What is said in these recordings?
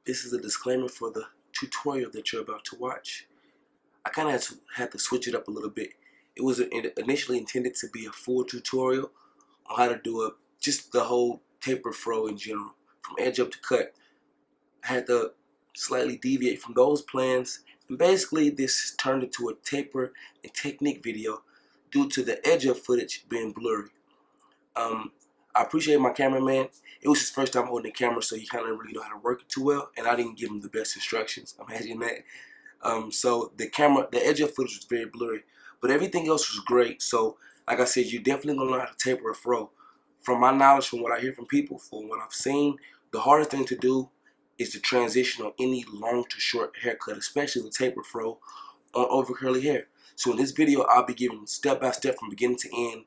This is a disclaimer for the tutorial that you're about to watch. I kind of had to switch it up a little bit. It was initially intended to be a full tutorial on how to do just the whole taper fro in general, from edge up to cut. I had to slightly deviate from those plans, and basically this turned into a taper and technique video due to the edge up footage being blurry. I appreciate my cameraman. It was his first time holding the camera, so he kind of really know how to work it too well, and I didn't give him the best instructions. Imagine that. So the edge of footage was very blurry, but everything else was great. So, like I said, you're definitely gonna learn how to taper a fro. From my knowledge, from what I hear from people, from what I've seen, the hardest thing to do is to transition on any long to short haircut, especially the taper fro on over curly hair. So in this video, I'll be giving step by step from beginning to end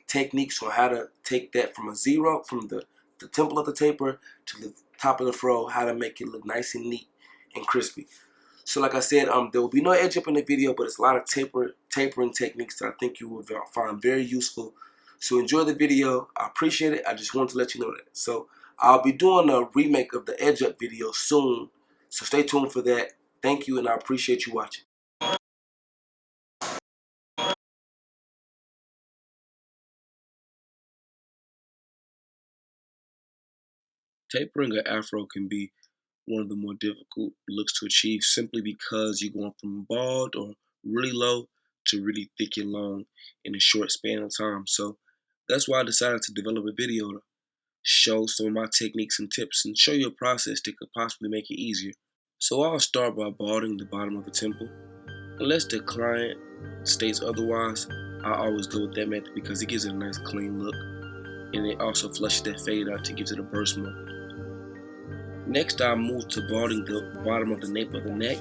techniques on how to take that from a zero, from the temple of the taper to the top of the fro, how to make it look nice and neat and crispy. So like I said, there will be no edge up in the video, but it's a lot of tapering techniques that I think you will find very useful. So enjoy the video. I appreciate it. I just wanted to let you know that. So I'll be doing a remake of the edge up video soon, so stay tuned for that. Thank you, and I appreciate you watching. Tapering an afro can be one of the more difficult looks to achieve simply because you're going from bald or really low to really thick and long in a short span of time. So that's why I decided to develop a video to show some of my techniques and tips and show you a process that could possibly make it easier. So I'll start by balding the bottom of the temple. Unless the client states otherwise, I always go with that method because it gives it a nice clean look, and it also flushes that fade out to give it a burst mode. Next, I'll move to balding the bottom of the nape of the neck.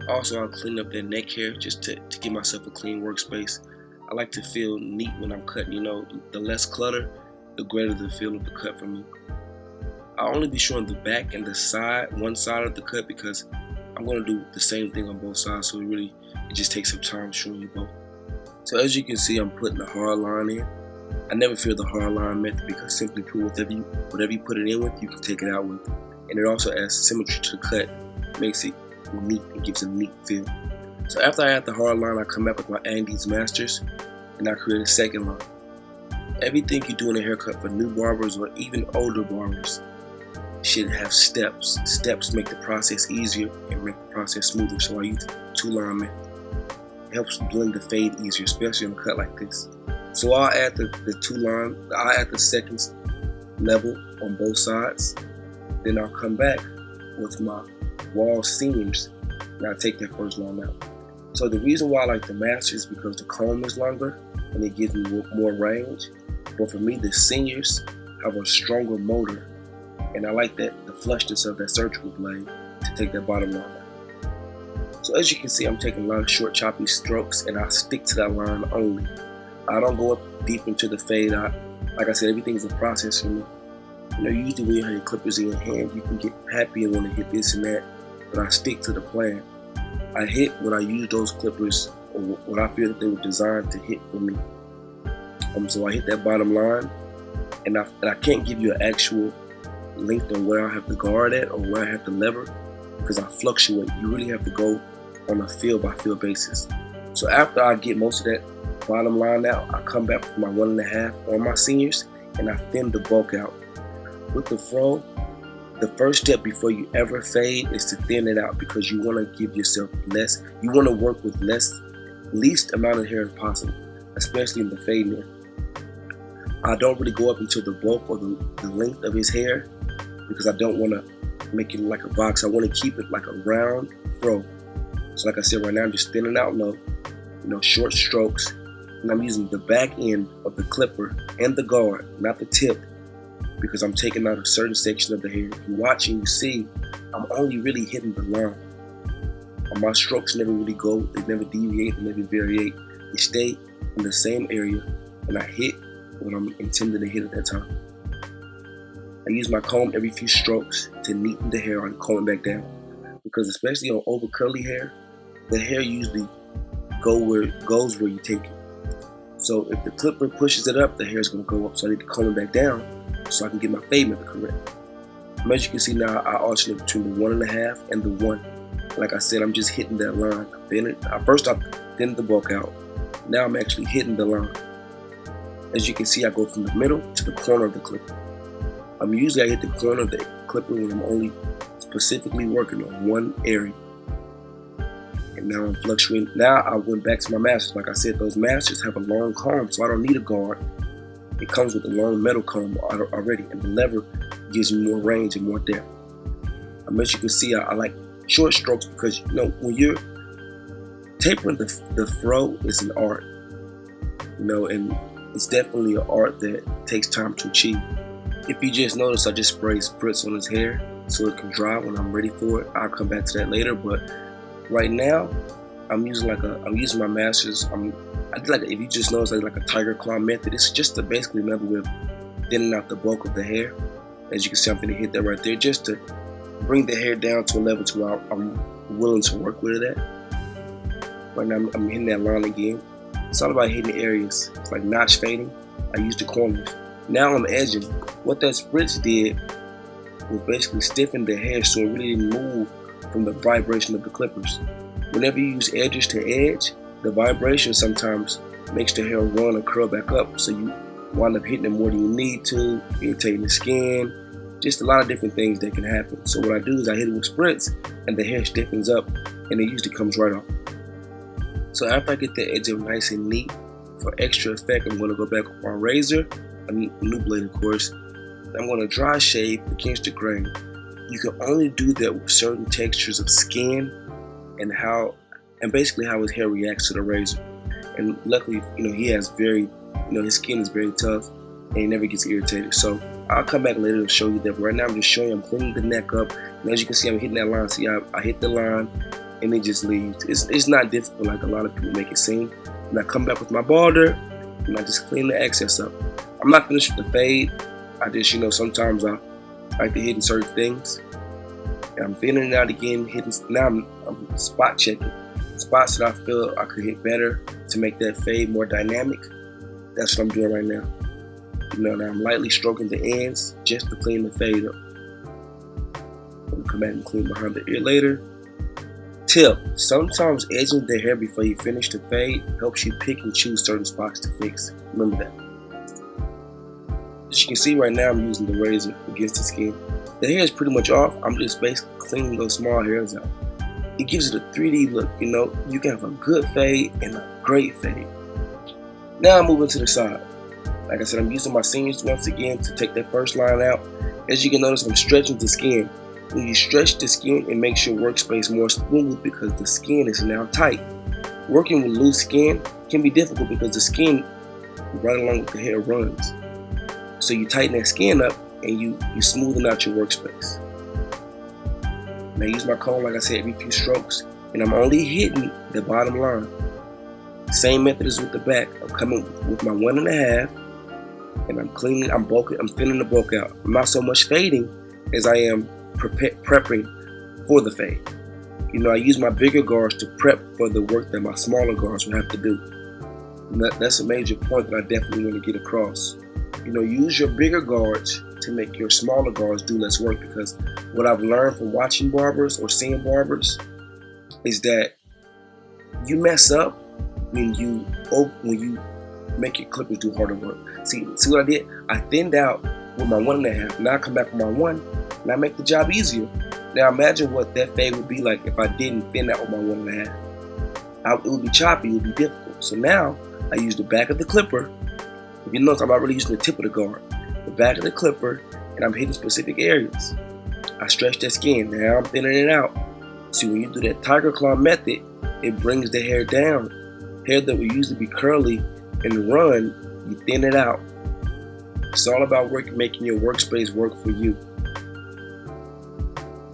Also, I'll clean up that neck hair just to give myself a clean workspace. I like to feel neat when I'm cutting, the less clutter, the greater the feel of the cut for me. I'll only be showing the back and the side, one side of the cut, because I'm going to do the same thing on both sides, so it just takes some time showing you both. So as you can see, I'm putting a hard line in. I never fear the hard line method because simply put, whatever you put it in with, you can take it out with. And it also adds symmetry to the cut, makes it neat and gives a neat feel. So after I add the hard line, I come back with my Andes Masters and I create a second line. Everything you do in a haircut for new barbers or even older barbers should have steps. Steps make the process easier and make the process smoother. So I use the two-line method. It helps blend the fade easier, especially on a cut like this. So I'll add the two-line, I'll add the second level on both sides. Then I'll come back with my wall seams and I'll take that first line out. So the reason why I like the Masters is because the comb is longer and it gives me more range. But for me, the seniors have a stronger motor, and I like the flushness of that surgical blade to take that bottom line out. So as you can see, I'm taking a lot of short choppy strokes and I stick to that line only. I don't go up deep into the fade. Like I said, everything is a process for me. Usually when you have your clippers in your hand, you can get happy and want to hit this and that, but I stick to the plan. I hit when I use those clippers or when I feel that they were designed to hit for me. So I hit that bottom line, and I can't give you an actual length on where I have to guard at or where I have to lever because I fluctuate. You really have to go on a feel by feel basis. So after I get most of that bottom line out, I come back with my 1.5 on my seniors and I thin the bulk out. With the fro, the first step before you ever fade is to thin it out because you want to give yourself less. You want to work with least amount of hair as possible, especially in the fade area. I don't really go up into the bulk or the length of his hair because I don't want to make it like a box. I want to keep it like a round fro. So like I said, right now I'm just thinning out low, short strokes, and I'm using the back end of the clipper and the guard, not the tip, because I'm taking out a certain section of the hair. If you watch and you see, I'm only really hitting the line. And my strokes never really go, they never deviate, they never variate. They stay in the same area, and I hit what I'm intended to hit at that time. I use my comb every few strokes to neaten the hair and comb it back down. Because especially on over curly hair, the hair usually goes where you take it. So if the clipper pushes it up, the hair is going to go up. So I need to comb it back down so I can get my fade method correct. As you can see now, I alternate between the 1.5 and the 1. Like I said, I'm just hitting that line. First I thinned the bulk out. Now I'm actually hitting the line. As you can see, I go from the middle to the corner of the clipper. Usually I hit the corner of the clipper when I'm only specifically working on one area. And now I'm fluctuating. Now I went back to my masters. Like I said, those masters have a long comb, so I don't need a guard. It comes with a long metal comb already, and the lever gives me more range and more depth. As you can see, I like short strokes because, you know, when you're tapering the fro is an art, you know, and it's definitely an art that takes time to achieve. If you just notice, I just spray spritz on his hair so it can dry when I'm ready for it. I'll come back to that later, but right now I'm using my masters. If you just notice, like a tiger claw method. It's just basically another way of thinning out the bulk of the hair. As you can see, I'm going to hit that right there just to bring the hair down to a level to where I'm willing to work with it at. Right now I'm hitting that line again. It's all about hitting the areas. It's like notch fading. I use the corners. Now I'm edging. What that spritz did was basically stiffen the hair so it really didn't move from the vibration of the clippers. Whenever you use edges to edge, the vibration sometimes makes the hair run or curl back up, so you wind up hitting it more than you need to, irritating the skin, just a lot of different things that can happen. So what I do is I hit it with spritz and the hair stiffens up and it usually comes right off. So after I get the edge up nice and neat, for extra effect, I'm going to go back with my razor, a new blade of course. I'm going to dry shave against the grain. You can only do that with certain textures of skin and basically how his hair reacts to the razor. And luckily, you know, his skin is very tough and he never gets irritated. So I'll come back later and show you that. But right now I'm just showing you I'm cleaning the neck up. And as you can see, I'm hitting that line. See, I hit the line and it just leaves. It's not difficult like a lot of people make it seem. And I come back with my balder and I just clean the excess up. I'm not finished with the fade. I just, you know, sometimes I like to hit certain things. And I'm thinning it out again, now I'm spot checking. Spots that I feel I could hit better to make that fade more dynamic. That's what I'm doing right now. You know, now I'm lightly stroking the ends just to clean the fade up. I'm gonna come back and clean behind the ear later. Tip: sometimes edging the hair before you finish the fade helps you pick and choose certain spots to fix. Remember that. As you can see right now, I'm using the razor against the skin. The hair is pretty much off. I'm just basically cleaning those small hairs out. It gives it a 3D look, you know. You can have a good fade and a great fade. Now I'm moving to the side. Like I said, I'm using my scissors once again to take that first line out. As you can notice, I'm stretching the skin. When you stretch the skin, it makes your workspace more smooth because the skin is now tight. Working with loose skin can be difficult because the skin, right along with the hair, runs. So you tighten that skin up and you smoothen out your workspace. And I use my comb, like I said, every few strokes, and I'm only hitting the bottom line. Same method as with the back. I'm coming with my 1.5, and I'm cleaning, I'm thinning the bulk out. I'm not so much fading as I am prepping for the fade. You know, I use my bigger guards to prep for the work that my smaller guards will have to do. And that's a major point that I definitely want to get across. You know, use your bigger guards to make your smaller guards do less work, because what I've learned from watching barbers or seeing barbers is that you mess up when you make your clippers do harder work. See what I did? I thinned out with my 1.5. Now I come back with my 1 and I make the job easier. Now imagine what that fade would be like if I didn't thin out with my 1.5. It would be choppy, it would be difficult. So now I use the back of the clipper. If you notice, I'm not really using the tip of the guard. The back of the clipper, and I'm hitting specific areas. I stretch that skin. Now I'm thinning it out. See, when you do that tiger claw method, it brings the hair down. Hair that would usually be curly and run, you thin it out. It's all about making your workspace work for you.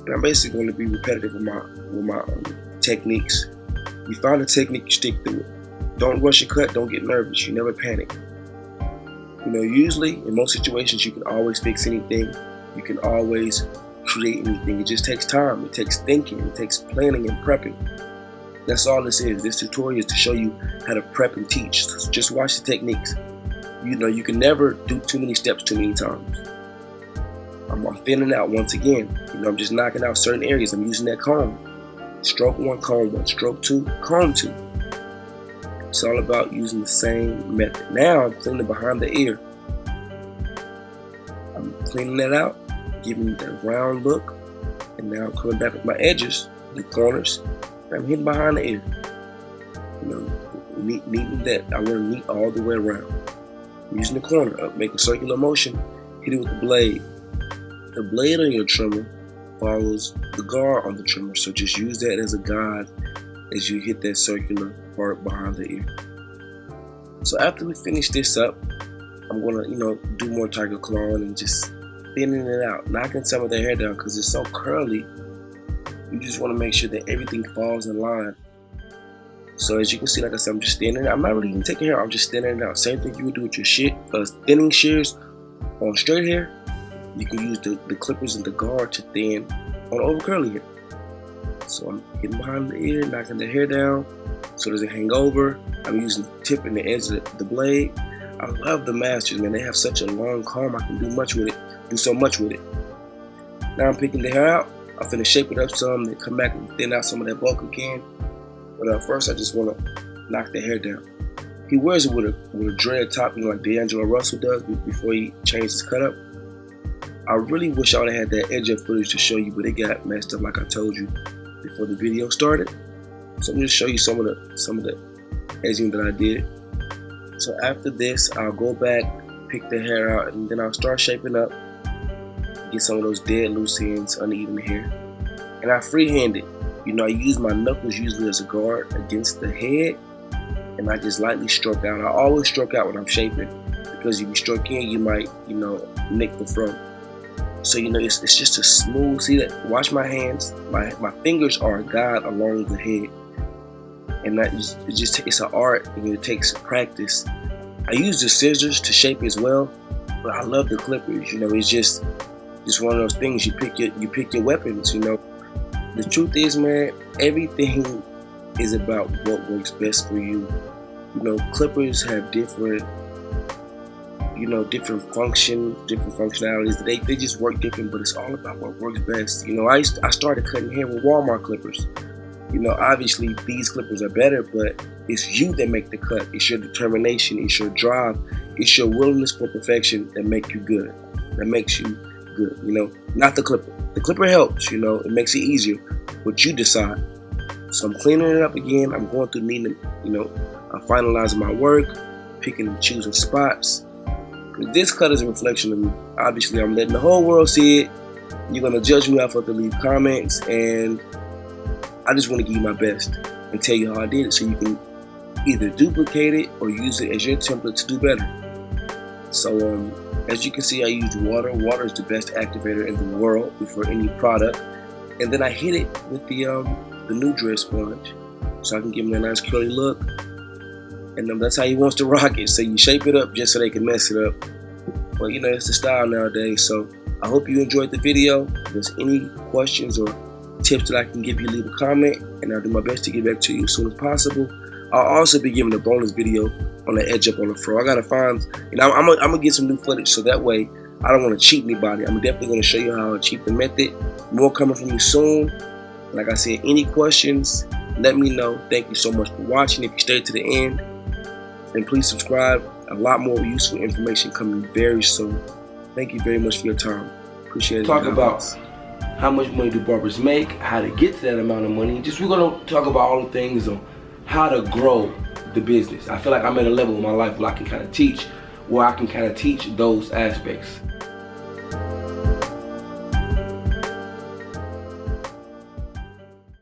And I'm basically going to be repetitive with my techniques. You find a technique, you stick to it. Don't rush your cut. Don't get nervous. You never panic. You know, usually in most situations, you can always fix anything. You can always create anything. It just takes time. It takes thinking. It takes planning and prepping. That's all this is. This tutorial is to show you how to prep and teach. So just watch the techniques. You know, you can never do too many steps too many times. I'm thinning out once again. I'm just knocking out certain areas. I'm using that comb. Stroke 1, comb 1. Stroke 2, comb 2. It's all about using the same method. Now I'm cleaning behind the ear. I'm cleaning that out, giving it that round look. And now I'm coming back with my edges, the corners. And I'm hitting behind the ear. Neating that. I want to neat all the way around. I'm using the corner up, make a circular motion, hit it with the blade. The blade on your trimmer follows the guard on the trimmer, so just use that as a guide as you hit that circular part behind the ear. So after we finish this up, I'm gonna, do more tiger clawing and just thinning it out, knocking some of the hair down because it's so curly. You just want to make sure that everything falls in line. So as you can see, like I said, I'm just thinning it. I'm not really even taking hair, I'm just thinning it out. Same thing you would do with your thinning shears on straight hair. You can use the clippers and the guard to thin on over curly hair. So I'm getting behind the ear, knocking the hair down so it doesn't hang over. I'm using the tip and the edge of the blade. I love the Masters, man. They have such a long comb. I can do so much with it. Now I'm picking the hair out. I'm finna shape it up some, then come back and thin out some of that bulk again. But first, I just want to knock the hair down. He wears it with a dread top, like D'Angelo Russell does before he changed his cut up. I really wish I would have had that edge up footage to show you, but it got messed up like I told you before the video started. So I'm going to show you some of the edging that I did. So after this, I'll go back, pick the hair out, and then I'll start shaping up, get some of those dead loose ends, uneven hair. And I freehand it. I use my knuckles usually as a guard against the head, and I just lightly stroke out. I always stroke out when I'm shaping, because if you stroke in, you might, nick the fro. So, it's just a smooth, see that, watch my hands, my fingers are a guide along the head. And it's an art, and it takes practice. I use the scissors to shape as well, but I love the clippers. It's just one of those things, you pick your weapons, The truth is, man, everything is about what works best for you. Clippers have different functionalities. They just work different, but it's all about what works best. I started cutting hair with Walmart clippers. Obviously these clippers are better, but it's you that make the cut. It's your determination, it's your drive, it's your willingness for perfection that makes you good. Not the clipper. The clipper helps, it makes it easier, but you decide. So I'm cleaning it up again. I'm going through needing, I'm finalizing my work, picking and choosing spots. This cut is a reflection of me. Obviously, I'm letting the whole world see it. You're going to judge me off of the leave comments, and I just want to give you my best and tell you how I did it so you can either duplicate it or use it as your template to do better. So, as you can see, I used water. Water is the best activator in the world before any product. And then I hit it with the new dread sponge so I can give him a nice curly look. And that's how he wants to rock it. So you shape it up just so they can mess it up. But it's the style nowadays. So I hope you enjoyed the video. If there's any questions or tips that I can give you, leave a comment, and I'll do my best to get back to you as soon as possible. I'll also be giving a bonus video on the edge up on the fro. I gotta find, I'm gonna get some new footage so that way I don't want to cheat anybody. I'm definitely gonna show you how to cheat the method. More coming from you soon. Like I said, any questions, let me know. Thank you so much for watching. If you stayed to the end, and please subscribe. A lot more useful information coming very soon. Thank you very much for your time. Appreciate it. Talk about how much money do barbers make, how to get to that amount of money. We're gonna talk about all the things on how to grow the business. I feel like I'm at a level in my life where I can kind of teach those aspects.